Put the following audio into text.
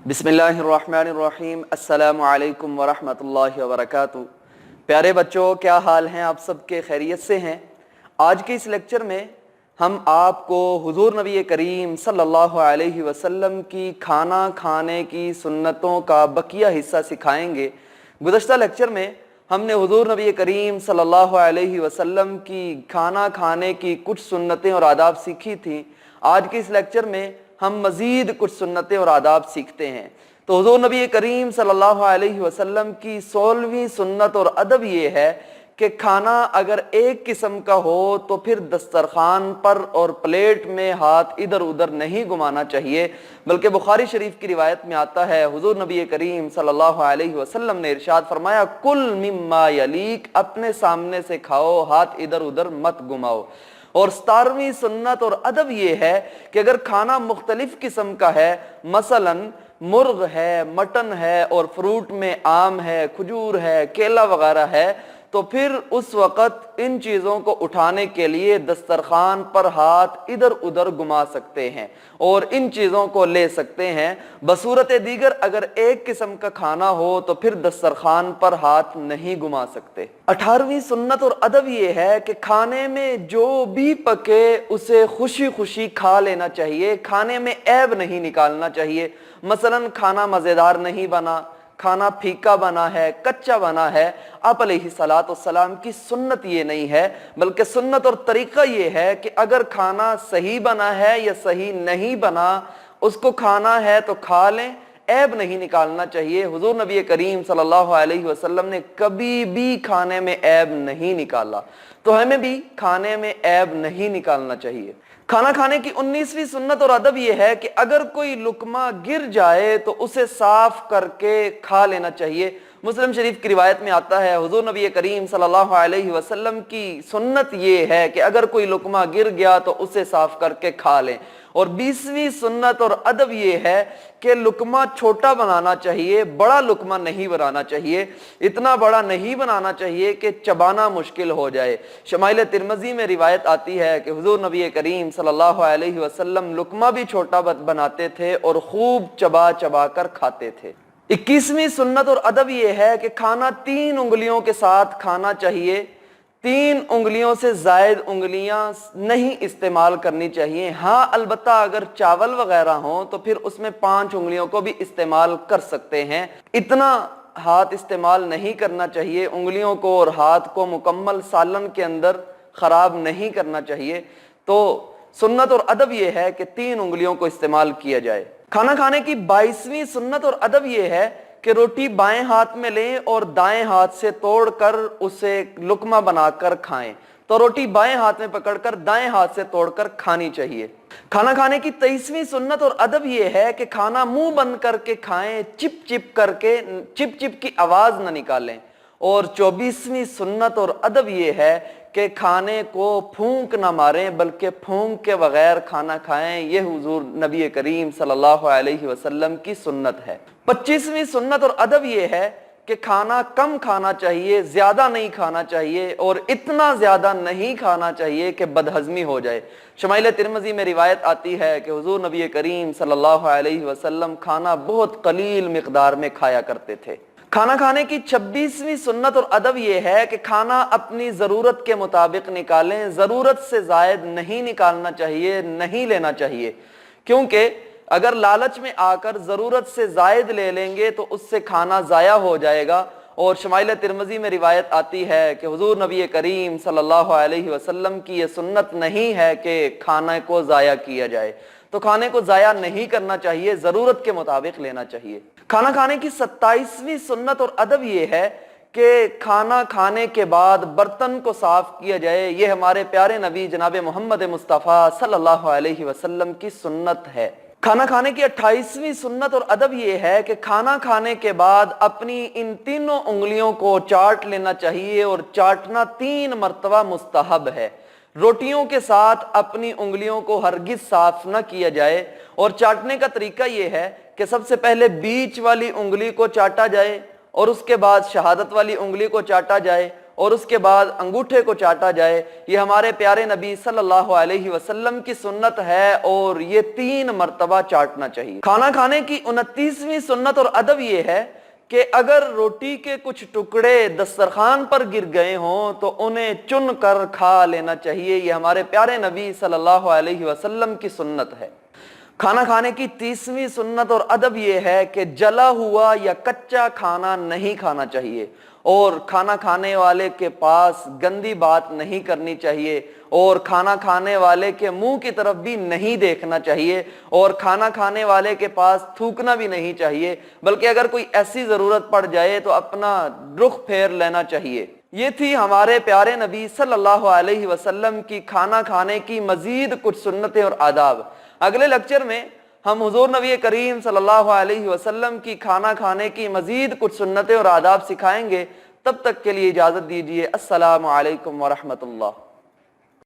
बिस्मिल्लाहिर्रहमानिर्रहीम। अस्सलामु अलैकुम वरहमतुल्लाहि वबरकातुहू। प्यारे बच्चों, क्या हाल हैं? आप सब के खैरियत से हैं? आज के इस लेक्चर में हम आपको हुजूर नबी करीम सल्लल्लाहु अलैहि वसल्लम की खाना खाने की सुन्नतों का बकिया हिस्सा सिखाएंगे। गुज़श्ता लेक्चर में हमने हुजूर नबी करीम सल्लल्लाहु अलैहि वसल्लम की खाना खाने की कुछ सुन्नतें और आदाब सीखी थी। आज के इस लेक्चर में हम मज़ीद कुछ सुन्नतें और आदाब सीखते हैं। तो हुज़ूर नबी करीम सल्लल्लाहु अलैहि वसल्लम की 16वीं सुन्नत और अदब ये है कि खाना अगर एक किस्म का हो तो फिर दस्तरखान पर और प्लेट में हाथ इधर उधर नहीं घुमाना चाहिए, बल्कि बुखारी शरीफ की रिवायत में आता है हुज़ूर नबी करीम सल्लल्लाहु अलैहि वसल्लम ने इरशाद फरमाया, कुल मिम्मा यलीक, अपने सामने से खाओ, हाथ इधर उधर मत घुमाओ। और 17वीं सुन्नत और अदब ये है कि अगर खाना मुख्तलिफ किस्म का है, मसलन मुर्ग है, मटन है और फ्रूट में आम है, खजूर है, केला वगैरह है, तो फिर उस वक़्त इन चीज़ों को उठाने के लिए दस्तरखान पर हाथ इधर उधर घुमा सकते हैं और इन चीज़ों को ले सकते हैं। बसूरत दीगर अगर एक किस्म का खाना हो तो फिर दस्तरखान पर हाथ नहीं घुमा सकते। 18वीं सुन्नत और अदब ये है कि खाने में जो भी पके उसे खुशी खुशी खा लेना चाहिए, खाने में ऐब नहीं निकालना चाहिए। मसलन खाना मज़ेदार नहीं बना, खाना फीका बना है, कच्चा बना है, आप अलैहिस्सलातु वस्सलाम की सुन्नत ये नहीं है, बल्कि सुन्नत और तरीका ये है कि अगर खाना सही बना है या सही नहीं बना, उसको खाना है तो खा लें, ऐब नहीं निकालना चाहिए। हुजूर नबी करीम सल्लल्लाहु अलैहि वसल्लम ने कभी भी खाने में ऐब नहीं निकाला, तो हमें भी खाने में ऐब नहीं निकालना चाहिए। खाना खाने की 19वीं सुन्नत और अदब यह है कि अगर कोई लुकमा गिर जाए तो उसे साफ करके खा लेना चाहिए। मुस्लिम शरीफ की रिवायत में आता है हुजूर नबी करीम सल्लल्लाहु अलैहि वसल्लम की सुन्नत ये है कि अगर कोई लुकमा गिर गया तो उसे साफ करके खा लें। और 20वीं सुन्नत और अदब ये है कि लुकमा छोटा बनाना चाहिए, बड़ा लुकमा नहीं बनाना चाहिए। इतना बड़ा नहीं बनाना चाहिए कि चबाना मुश्किल हो जाए। शमाइल तिरमिज़ी में रिवायत आती है कि हुजूर नबी करीम सल्लल्लाहु अलैहि वसल्लम लुकमा भी छोटा बनाते थे और खूब चबा चबा कर खाते थे। 21वीं सुन्नत और अदब ये है कि खाना 3 उंगलियों के साथ खाना चाहिए, 3 उंगलियों से जायद उंगलियां नहीं इस्तेमाल करनी चाहिए। हाँ, अलबत्ता अगर चावल वगैरह हो तो फिर उसमें 5 उंगलियों को भी इस्तेमाल कर सकते हैं। इतना हाथ इस्तेमाल नहीं करना चाहिए, उंगलियों को और हाथ को मुकम्मल सालन के अंदर खराब नहीं करना चाहिए। तो सुन्नत और अदब यह है कि 3 उंगलियों को इस्तेमाल किया जाए। खाना खाने की 22वीं सुन्नत और अदब यह है कि रोटी बाएं हाथ में लें और दाएं हाथ से तोड़कर उसे लुकमा बनाकर खाएं। तो रोटी बाएं हाथ में पकड़कर दाएं हाथ से तोड़कर खानी चाहिए। खाना खाने की 23वीं सुन्नत और अदब यह है कि खाना मुंह बंद करके खाएं, चिप चिप करके, चिप चिप की आवाज न निकालें। और 24वीं सुन्नत और अदब यह है कि खाने को फूंक ना मारें, बल्कि फूंक के बगैर खाना खाएं। यह हुजूर नबी करीम सल्लल्लाहु अलैहि वसल्लम की सुन्नत है। 25वीं सुन्नत और अदब यह है कि खाना कम खाना चाहिए, ज्यादा नहीं खाना चाहिए और इतना ज्यादा नहीं खाना चाहिए कि बदहजमी हो जाए। शमाइल तिरमिज़ी में रिवायत आती है कि हुजूर नबी करीम सल्लल्लाहु अलैहि वसल्लम खाना बहुत कलील मिकदार में खाया करते थे। खाना खाने की 26वीं सुन्नत और अदब यह है कि खाना अपनी ज़रूरत के मुताबिक निकालें, ज़रूरत से ज़ायद नहीं निकालना चाहिए, नहीं लेना चाहिए, क्योंकि अगर लालच में आकर ज़रूरत से ज़ायद ले लेंगे तो उससे खाना ज़ाया हो जाएगा। और शमाइल तिरमिज़ी में रिवायत आती है कि हुजूर नबी करीम सल्लल्लाहु अलैहि वसल्लम की यह सुन्नत नहीं है कि खाने को ज़ाया किया जाए, तो खाने को ज़ाया नहीं करना चाहिए, ज़रूरत के मुताबिक लेना चाहिए। खाना खाने की 27वीं सुन्नत और अदब यह है कि खाना खाने के बाद बर्तन को साफ किया जाए। यह हमारे प्यारे नबी जनाब मोहम्मद मुस्तफ़ा सल्लल्लाहु अलैहि वसल्लम की सुन्नत है। खाना खाने की 28वीं सुन्नत और अदब यह है कि खाना खाने के बाद अपनी इन तीनों उंगलियों को चाट लेना चाहिए और चाटना 3 मरतबा मुस्तहब है। रोटियों के साथ अपनी उंगलियों को हरगिज साफ न किया जाए। और चाटने का तरीका यह है कि सबसे पहले बीच वाली उंगली को चाटा जाए और उसके बाद शहादत वाली उंगली को चाटा जाए اور اس کے بعد انگوٹھے کو چاٹا جائے، یہ ہمارے پیارے نبی صلی اللہ علیہ وسلم کی سنت ہے اور یہ 3 مرتبہ چاٹنا چاہیے۔ کھانا کھانے کی 29ویں سنت اور ادب یہ ہے کہ اگر روٹی کے کچھ ٹکڑے دسترخوان پر گر گئے ہوں تو انہیں چن کر کھا لینا چاہیے، یہ ہمارے پیارے نبی صلی اللہ علیہ وسلم کی سنت ہے۔ کھانا کھانے کی 30ویں سنت اور ادب یہ ہے کہ جلا ہوا یا کچا کھانا نہیں کھانا چاہیے، اور کھانا کھانے والے کے پاس گندی بات نہیں کرنی چاہیے، اور کھانا کھانے والے کے منہ کی طرف بھی نہیں دیکھنا چاہیے، اور کھانا کھانے والے کے پاس تھوکنا بھی نہیں چاہیے، بلکہ اگر کوئی ایسی ضرورت پڑ جائے تو اپنا رخ پھیر لینا چاہیے۔ یہ تھی ہمارے پیارے نبی صلی اللہ علیہ وسلم کی کھانا کھانے کی مزید کچھ سنتیں اور آداب۔ اگلے لیکچر میں ہم حضور نبی کریم صلی اللہ علیہ وسلم کی کھانا کھانے کی مزید کچھ سنتیں اور آداب سکھائیں گے۔ تب تک کے لیے اجازت دیجیے۔ السلام علیکم ورحمۃ اللہ۔